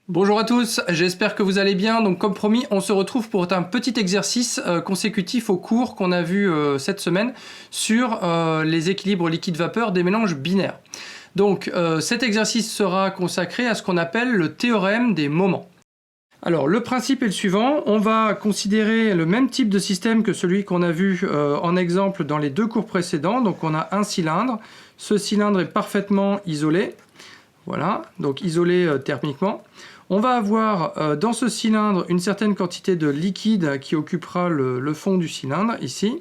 Bonjour à tous, j'espère que vous allez bien. Donc comme promis, on se retrouve pour un petit exercice consécutif au cours qu'on a vu cette semaine sur les équilibres liquide-vapeur des mélanges binaires. Donc cet exercice sera consacré à ce qu'on appelle le théorème des moments. Alors le principe est le suivant, on va considérer le même type de système que celui qu'on a vu en exemple dans les deux cours précédents. Donc on a un cylindre, ce cylindre est parfaitement isolé, voilà, donc isolé thermiquement. On va avoir dans ce cylindre une certaine quantité de liquide qui occupera le fond du cylindre, ici.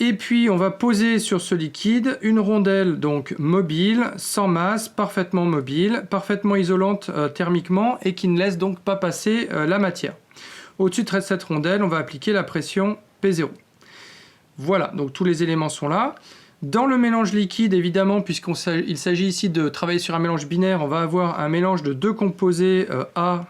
Et puis on va poser sur ce liquide une rondelle donc mobile, sans masse, parfaitement mobile, parfaitement isolante thermiquement et qui ne laisse donc pas passer la matière. Au-dessus de cette rondelle, on va appliquer la pression P0. Voilà, donc tous les éléments sont là. Dans le mélange liquide, évidemment, puisqu'il s'agit ici de travailler sur un mélange binaire, on va avoir un mélange de deux composés A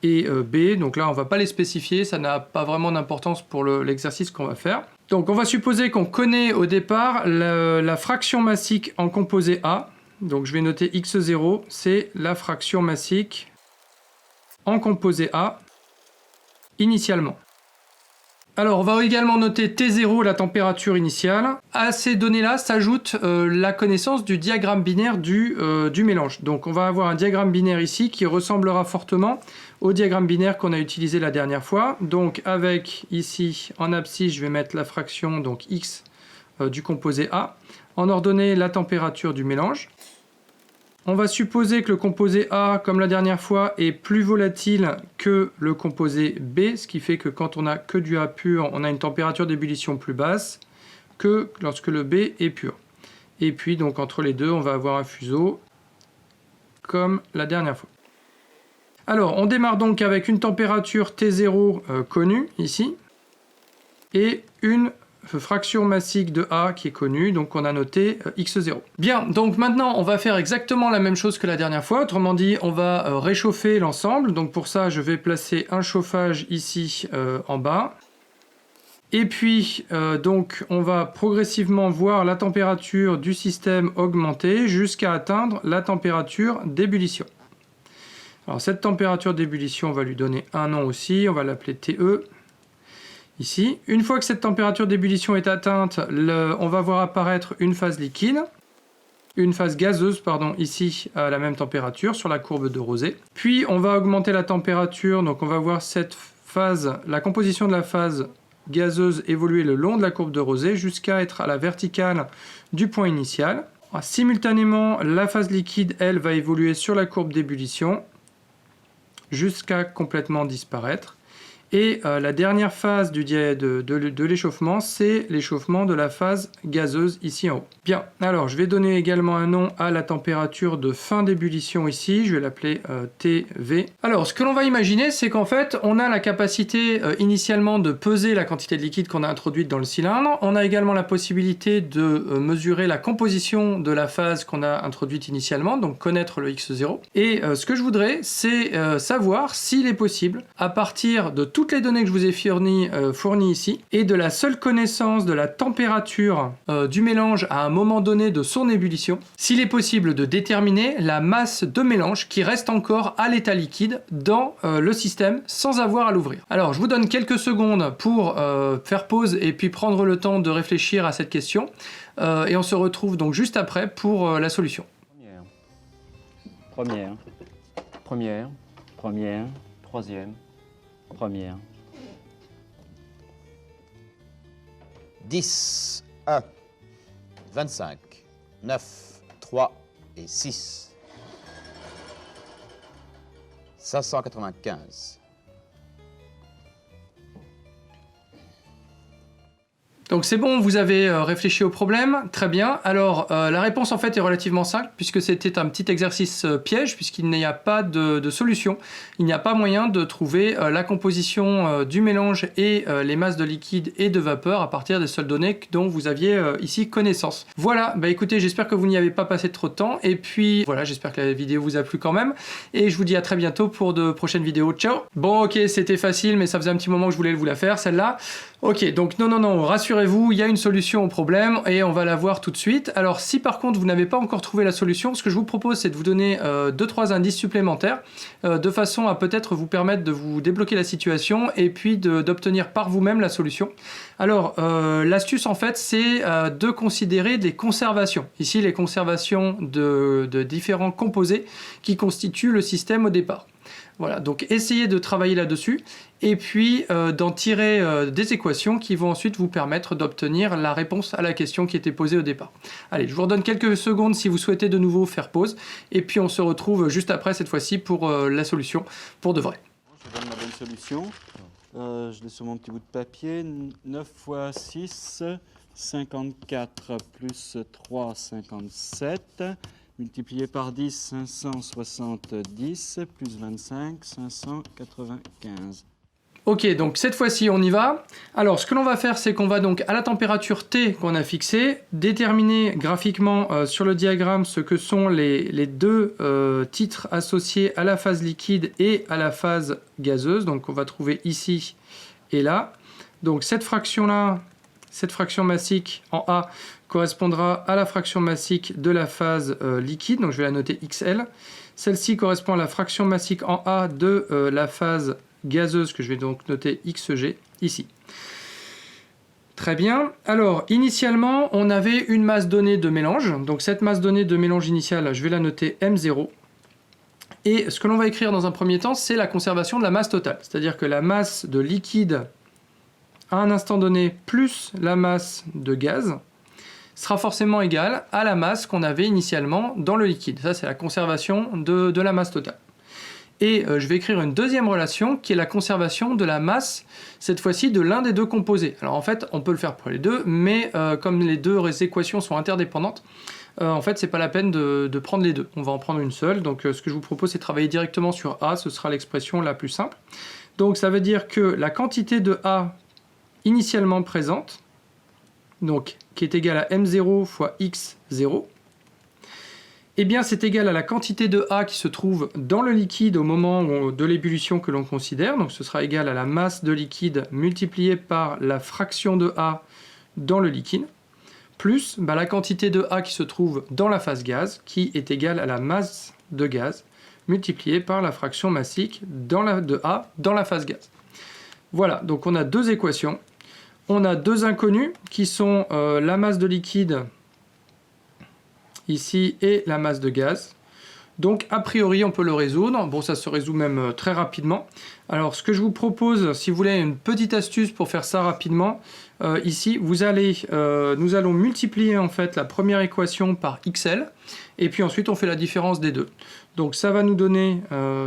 et B. Donc là, on ne va pas les spécifier, ça n'a pas vraiment d'importance pour l'exercice qu'on va faire. Donc on va supposer qu'on connaît au départ la fraction massique en composé A. Donc je vais noter X0, c'est la fraction massique en composé A initialement. Alors, on va également noter T0, la température initiale. À ces données-là s'ajoute la connaissance du diagramme binaire du mélange. Donc, on va avoir un diagramme binaire ici qui ressemblera fortement au diagramme binaire qu'on a utilisé la dernière fois. Donc, avec ici, en abscisse, je vais mettre la fraction, donc X, du composé A. En ordonnée, la température du mélange. On va supposer que le composé A, comme la dernière fois, est plus volatile que le composé B, ce qui fait que quand on n'a que du A pur, on a une température d'ébullition plus basse que lorsque le B est pur. Et puis, donc, entre les deux, on va avoir un fuseau, comme la dernière fois. Alors, on démarre donc avec une température T0 connue, ici, et une fraction massique de A qui est connue, donc on a noté X0. Bien, donc maintenant on va faire exactement la même chose que la dernière fois, autrement dit on va réchauffer l'ensemble, donc pour ça je vais placer un chauffage ici en bas, et puis donc on va progressivement voir la température du système augmenter jusqu'à atteindre la température d'ébullition. Alors cette température d'ébullition on va lui donner un nom aussi, on va l'appeler TE. Ici, une fois que cette température d'ébullition est atteinte, on va voir apparaître une phase liquide, une phase gazeuse, pardon, ici à la même température sur la courbe de Rosé. Puis on va augmenter la température, donc on va voir cette phase, la composition de la phase gazeuse évoluer le long de la courbe de Rosé jusqu'à être à la verticale du point initial. Alors, simultanément, la phase liquide, elle, va évoluer sur la courbe d'ébullition jusqu'à complètement disparaître. Et la dernière phase de l'échauffement, c'est l'échauffement de la phase gazeuse ici en haut. Bien, alors je vais donner également un nom à la température de fin d'ébullition ici, je vais l'appeler TV. Alors ce que l'on va imaginer, c'est qu'en fait, on a la capacité initialement de peser la quantité de liquide qu'on a introduite dans le cylindre. On a également la possibilité de mesurer la composition de la phase qu'on a introduite initialement, donc connaître le X0. Et ce que je voudrais, c'est savoir s'il est possible, à partir de toutes les données que je vous ai fournies ici, et de la seule connaissance de la température du mélange à un moment donné de son ébullition, s'il est possible de déterminer la masse de mélange qui reste encore à l'état liquide dans le système sans avoir à l'ouvrir. Alors je vous donne quelques secondes pour faire pause et puis prendre le temps de réfléchir à cette question, et on se retrouve donc juste après pour la solution. Première, troisième, première. 10, 1, 25, 9, 3 et 6. 595. Donc c'est bon, vous avez réfléchi au problème, très bien. Alors la réponse en fait est relativement simple puisque c'était un petit exercice piège puisqu'il n'y a pas de solution. Il n'y a pas moyen de trouver la composition du mélange et les masses de liquide et de vapeur à partir des seules données dont vous aviez ici connaissance. Voilà, bah écoutez, j'espère que vous n'y avez pas passé trop de temps et puis voilà, j'espère que la vidéo vous a plu quand même et je vous dis à très bientôt pour de prochaines vidéos. Ciao. Bon ok, c'était facile mais ça faisait un petit moment que je voulais vous la faire celle-là. Ok, donc non, rassurez-vous. rassurez-vous, il y a une solution au problème et on va la voir tout de suite. Alors si par contre vous n'avez pas encore trouvé la solution, ce que je vous propose c'est de vous donner 2-3 indices supplémentaires de façon à peut-être vous permettre de vous débloquer la situation et puis d'obtenir par vous-même la solution. Alors l'astuce en fait c'est de considérer des conservations. Ici les conservations de différents composés qui constituent le système au départ. Voilà, donc essayez de travailler là-dessus et puis d'en tirer des équations qui vont ensuite vous permettre d'obtenir la réponse à la question qui était posée au départ. Allez, je vous redonne quelques secondes si vous souhaitez de nouveau faire pause et puis on se retrouve juste après cette fois-ci pour la solution pour de vrai. Je donne la bonne solution. Je l'ai sur mon petit bout de papier. 9 fois 6, 54 plus 3, 57. Multiplié par 10, 570, plus 25, 595. Ok, donc cette fois-ci on y va. Alors ce que l'on va faire c'est qu'on va donc à la température T qu'on a fixée, déterminer graphiquement sur le diagramme ce que sont les deux titres associés à la phase liquide et à la phase gazeuse. Donc on va trouver ici et là. Donc cette fraction-là, cette fraction massique en A correspondra à la fraction massique de la phase liquide, donc je vais la noter XL. Celle-ci correspond à la fraction massique en A de la phase gazeuse, que je vais donc noter XG ici. Très bien. Alors, initialement, on avait une masse donnée de mélange. Donc cette masse donnée de mélange initiale, je vais la noter M0. Et ce que l'on va écrire dans un premier temps, c'est la conservation de la masse totale. C'est-à-dire que la masse de liquide à un instant donné plus la masse de gaz sera forcément égale à la masse qu'on avait initialement dans le liquide. Ça, c'est la conservation de la masse totale. Et je vais écrire une deuxième relation qui est la conservation de la masse, cette fois-ci de l'un des deux composés. Alors en fait, on peut le faire pour les deux, mais comme les deux équations sont interdépendantes, en fait, c'est pas la peine de prendre les deux. On va en prendre une seule. Donc ce que je vous propose, c'est de travailler directement sur A. Ce sera l'expression la plus simple. Donc ça veut dire que la quantité de A initialement présente, donc qui est égale à M0 fois X0, eh bien c'est égal à la quantité de A qui se trouve dans le liquide au moment de l'ébullition que l'on considère, donc ce sera égal à la masse de liquide multipliée par la fraction de A dans le liquide, plus la quantité de A qui se trouve dans la phase gaz, qui est égale à la masse de gaz multipliée par la fraction massique de A dans la phase gaz. Voilà, donc on a deux équations. On a deux inconnus qui sont la masse de liquide ici et la masse de gaz. Donc a priori on peut le résoudre. Bon, ça se résout même très rapidement. Alors ce que je vous propose, si vous voulez une petite astuce pour faire ça rapidement, ici nous allons multiplier en fait la première équation par XL et puis ensuite on fait la différence des deux. Donc ça va nous donner,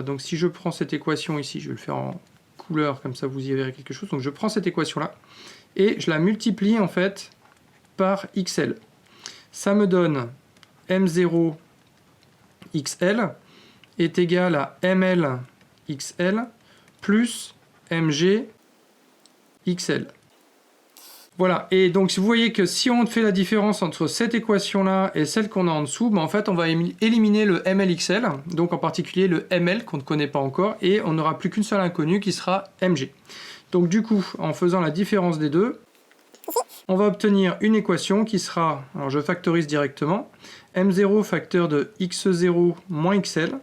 donc si je prends cette équation ici, je vais le faire en couleur comme ça vous y verrez quelque chose. Donc je prends cette équation là et je la multiplie en fait par XL. Ça me donne M0 XL est égal à ML XL plus MG XL. Voilà, et donc vous voyez que si on fait la différence entre cette équation-là et celle qu'on a en dessous, en fait on va éliminer le MLXL, donc en particulier le ML qu'on ne connaît pas encore, et on n'aura plus qu'une seule inconnue qui sera MG. Donc du coup, en faisant la différence des deux, on va obtenir une équation qui sera, alors je factorise directement, M0 facteur de X0 moins XL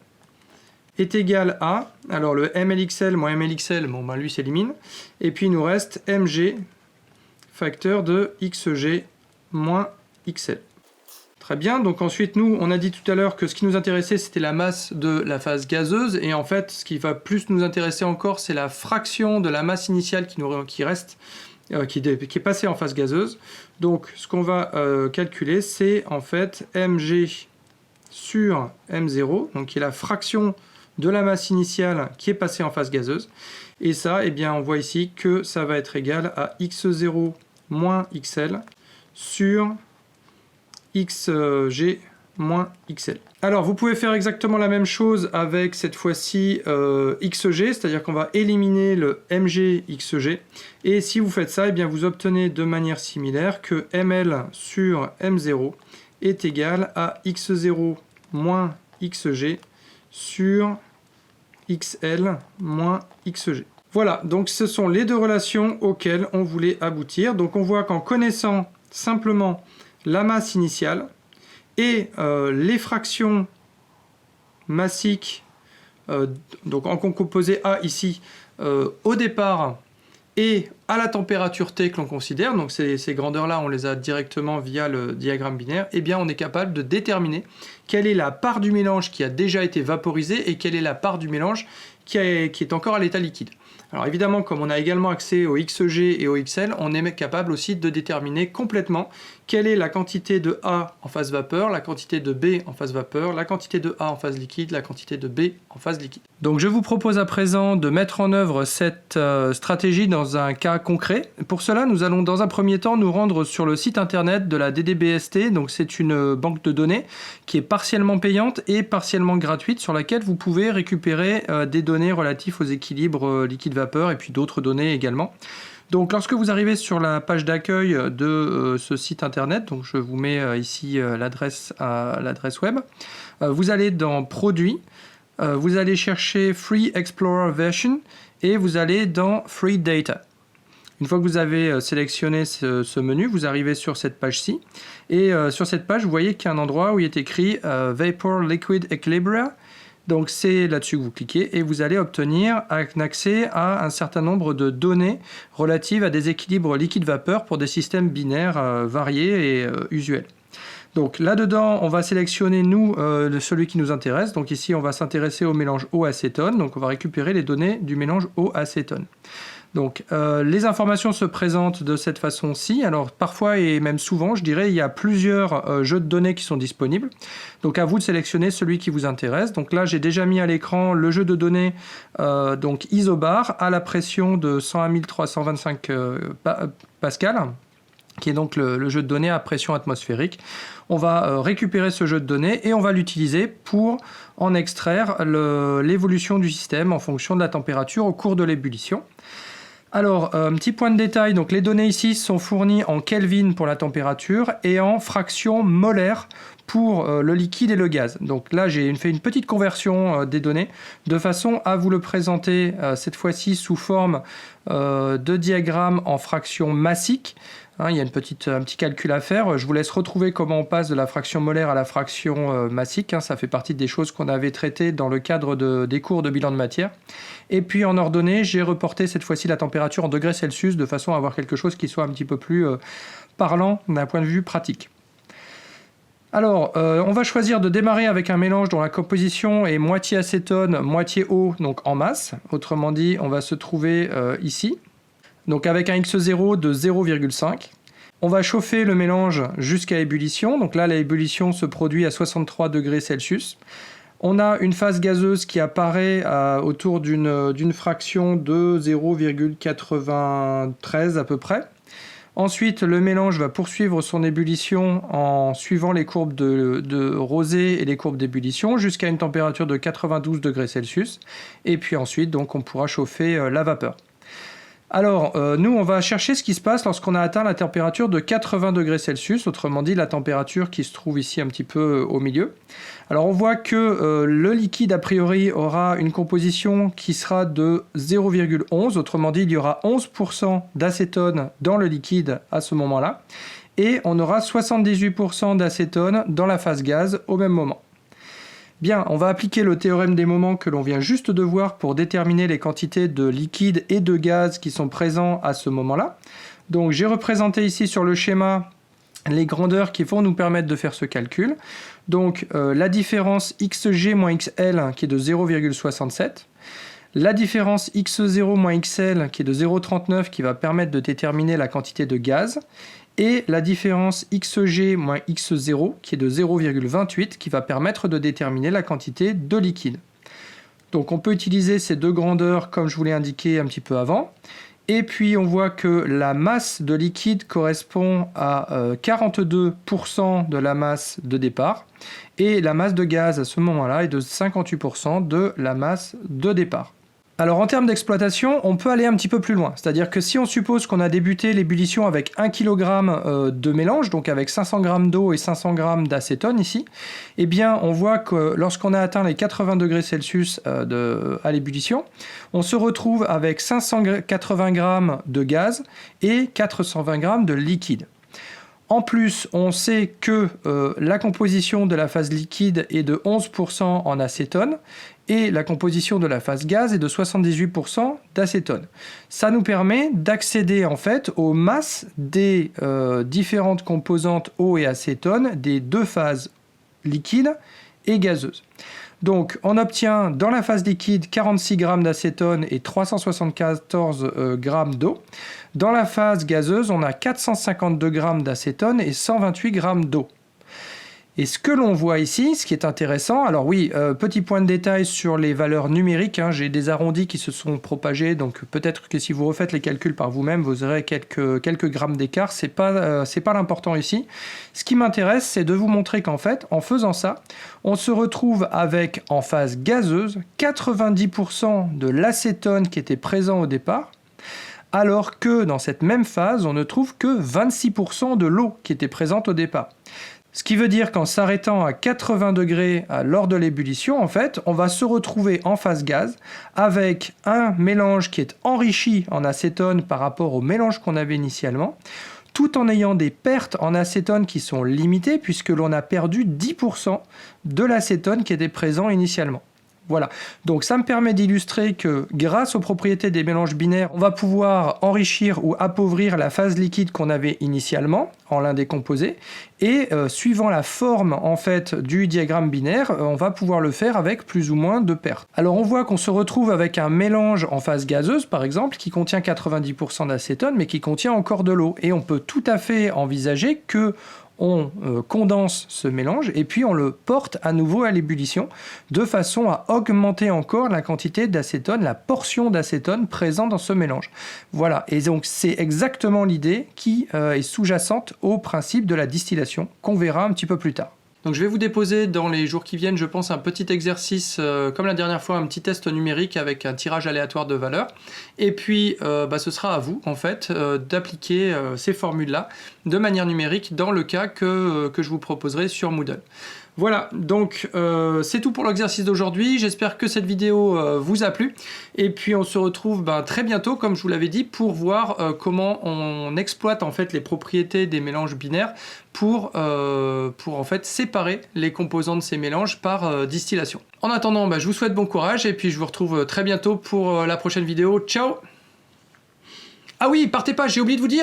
est égal à, alors le MLXL moins MLXL, lui s'élimine, et puis il nous reste MG facteur de XG moins XL. Très bien, donc ensuite nous, on a dit tout à l'heure que ce qui nous intéressait c'était la masse de la phase gazeuse, et en fait ce qui va plus nous intéresser encore c'est la fraction de la masse initiale qui est passée en phase gazeuse. Donc ce qu'on va calculer c'est en fait Mg sur M0, donc qui est la fraction de la masse initiale qui est passée en phase gazeuse, et ça, eh bien, on voit ici que ça va être égal à X0 moins XL sur XG moins XL. Alors vous pouvez faire exactement la même chose avec cette fois-ci XG, c'est-à-dire qu'on va éliminer le MG XG, et si vous faites ça, eh bien, vous obtenez de manière similaire que ML sur M0 est égal à X0 moins XG sur XL moins XG. Voilà, donc ce sont les deux relations auxquelles on voulait aboutir. Donc on voit qu'en connaissant simplement la masse initiale et les fractions massiques, donc en composé A ici, au départ et à la température T que l'on considère, donc ces grandeurs-là, on les a directement via le diagramme binaire, eh bien on est capable de déterminer quelle est la part du mélange qui a déjà été vaporisée et quelle est la part du mélange qui est encore à l'état liquide. Alors évidemment, comme on a également accès au XG et au XL, on est capable aussi de déterminer complètement quelle est la quantité de A en phase vapeur, la quantité de B en phase vapeur, la quantité de A en phase liquide, la quantité de B en phase liquide. Donc je vous propose à présent de mettre en œuvre cette stratégie dans un cas concret. Pour cela, nous allons dans un premier temps nous rendre sur le site internet de la DDBST. Donc c'est une banque de données qui est partiellement payante et partiellement gratuite sur laquelle vous pouvez récupérer des données relatives aux équilibres liquide-vapeur et puis d'autres données également. Donc lorsque vous arrivez sur la page d'accueil de ce site internet, donc je vous mets ici l'adresse web, vous allez dans Produits, vous allez chercher Free Explorer Version et vous allez dans Free Data. Une fois que vous avez sélectionné ce menu, vous arrivez sur cette page-ci et sur cette page, vous voyez qu'il y a un endroit où il est écrit Vapor Liquid Equilibria. Donc c'est là-dessus que vous cliquez et vous allez obtenir un accès à un certain nombre de données relatives à des équilibres liquide-vapeur pour des systèmes binaires variés et usuels. Donc là-dedans, on va sélectionner nous celui qui nous intéresse. Donc ici, on va s'intéresser au mélange eau-acétone. Donc on va récupérer les données du mélange eau-acétone. Donc les informations se présentent de cette façon-ci. Alors parfois et même souvent, je dirais, il y a plusieurs jeux de données qui sont disponibles. Donc à vous de sélectionner celui qui vous intéresse. Donc là, j'ai déjà mis à l'écran le jeu de données donc isobar à la pression de 101 325 pascal, qui est donc le jeu de données à pression atmosphérique. On va récupérer ce jeu de données et on va l'utiliser pour en extraire l'évolution du système en fonction de la température au cours de l'ébullition. Alors, petit point de détail, donc les données ici sont fournies en Kelvin pour la température et en fractions molaires pour le liquide et le gaz. Donc là, j'ai fait une petite conversion des données de façon à vous le présenter cette fois-ci sous forme de diagramme en fractions massiques. Il y a un petit calcul à faire. Je vous laisse retrouver comment on passe de la fraction molaire à la fraction massique. Ça fait partie des choses qu'on avait traitées dans le cadre des cours de bilan de matière. Et puis en ordonnée, j'ai reporté cette fois-ci la température en degrés Celsius de façon à avoir quelque chose qui soit un petit peu plus parlant d'un point de vue pratique. Alors, on va choisir de démarrer avec un mélange dont la composition est moitié acétone, moitié eau, donc en masse. Autrement dit, on va se trouver ici. Donc avec un X0 de 0,5. On va chauffer le mélange jusqu'à ébullition. Donc là, l'ébullition se produit à 63 degrés Celsius. On a une phase gazeuse qui apparaît autour d'une fraction de 0,93 à peu près. Ensuite, le mélange va poursuivre son ébullition en suivant les courbes de rosée et les courbes d'ébullition jusqu'à une température de 92 degrés Celsius. Et puis ensuite, donc, on pourra chauffer la vapeur. Alors, nous, on va chercher ce qui se passe lorsqu'on a atteint la température de 80 degrés Celsius, autrement dit la température qui se trouve ici un petit peu au milieu. Alors, on voit que le liquide, a priori, aura une composition qui sera de 0,11, autrement dit, il y aura 11% d'acétone dans le liquide à ce moment-là, et on aura 78% d'acétone dans la phase gaz au même moment. Bien, on va appliquer le théorème des moments que l'on vient juste de voir pour déterminer les quantités de liquide et de gaz qui sont présents à ce moment-là. Donc j'ai représenté ici sur le schéma les grandeurs qui vont nous permettre de faire ce calcul. Donc la différence XG moins XL qui est de 0,67. La différence X0 moins XL qui est de 0,39 qui va permettre de déterminer la quantité de gaz. Et la différence XG moins X0 qui est de 0,28 qui va permettre de déterminer la quantité de liquide. Donc on peut utiliser ces deux grandeurs comme je vous l'ai indiqué un petit peu avant. Et puis on voit que la masse de liquide correspond à 42% de la masse de départ. Et la masse de gaz à ce moment-là est de 58% de la masse de départ. Alors en termes d'exploitation, on peut aller un petit peu plus loin. C'est-à-dire que si on suppose qu'on a débuté l'ébullition avec 1 kg de mélange, donc avec 500 g d'eau et 500 g d'acétone ici, eh bien on voit que lorsqu'on a atteint les 80 degrés Celsius à l'ébullition, on se retrouve avec 580 g de gaz et 420 g de liquide. En plus, on sait que la composition de la phase liquide est de 11% en acétone et la composition de la phase gaz est de 78% d'acétone. Ça nous permet d'accéder en fait aux masses des différentes composantes eau et acétone des deux phases liquides et gazeuses. Donc on obtient dans la phase liquide 46 g d'acétone et 374 g d'eau. Dans la phase gazeuse, on a 452 g d'acétone et 128 g d'eau. Et ce que l'on voit ici, ce qui est intéressant, alors oui, petit point de détail sur les valeurs numériques, hein, j'ai des arrondis qui se sont propagés, donc peut-être que si vous refaites les calculs par vous-même, vous aurez quelques grammes d'écart, c'est pas l'important ici. Ce qui m'intéresse, c'est de vous montrer qu'en fait, en faisant ça, on se retrouve avec, en phase gazeuse, 90% de l'acétone qui était présent au départ, alors que dans cette même phase, on ne trouve que 26% de l'eau qui était présente au départ. Ce qui veut dire qu'en s'arrêtant à 80 degrés lors de l'ébullition, en fait, on va se retrouver en phase gaz avec un mélange qui est enrichi en acétone par rapport au mélange qu'on avait initialement, tout en ayant des pertes en acétone qui sont limitées puisque l'on a perdu 10% de l'acétone qui était présent initialement. Voilà, donc ça me permet d'illustrer que grâce aux propriétés des mélanges binaires, on va pouvoir enrichir ou appauvrir la phase liquide qu'on avait initialement en l'indécomposé et suivant la forme en fait du diagramme binaire, on va pouvoir le faire avec plus ou moins de pertes. Alors on voit qu'on se retrouve avec un mélange en phase gazeuse par exemple qui contient 90% d'acétone mais qui contient encore de l'eau et on peut tout à fait envisager que on condense ce mélange et puis on le porte à nouveau à l'ébullition de façon à augmenter encore la quantité d'acétone, la portion d'acétone présente dans ce mélange. Voilà, et donc c'est exactement l'idée qui est sous-jacente au principe de la distillation qu'on verra un petit peu plus tard. Donc je vais vous déposer dans les jours qui viennent, je pense, un petit exercice, comme la dernière fois, un petit test numérique avec un tirage aléatoire de valeurs. Et puis, ce sera à vous, en fait, d'appliquer ces formules-là de manière numérique dans le cas que je vous proposerai sur Moodle. Voilà, donc c'est tout pour l'exercice d'aujourd'hui. J'espère que cette vidéo vous a plu. Et puis on se retrouve très bientôt, comme je vous l'avais dit, pour voir comment on exploite en fait les propriétés des mélanges binaires pour en fait séparer les composants de ces mélanges par distillation. En attendant, je vous souhaite bon courage et puis je vous retrouve très bientôt pour la prochaine vidéo. Ciao! Ah oui, partez pas, j'ai oublié de vous dire.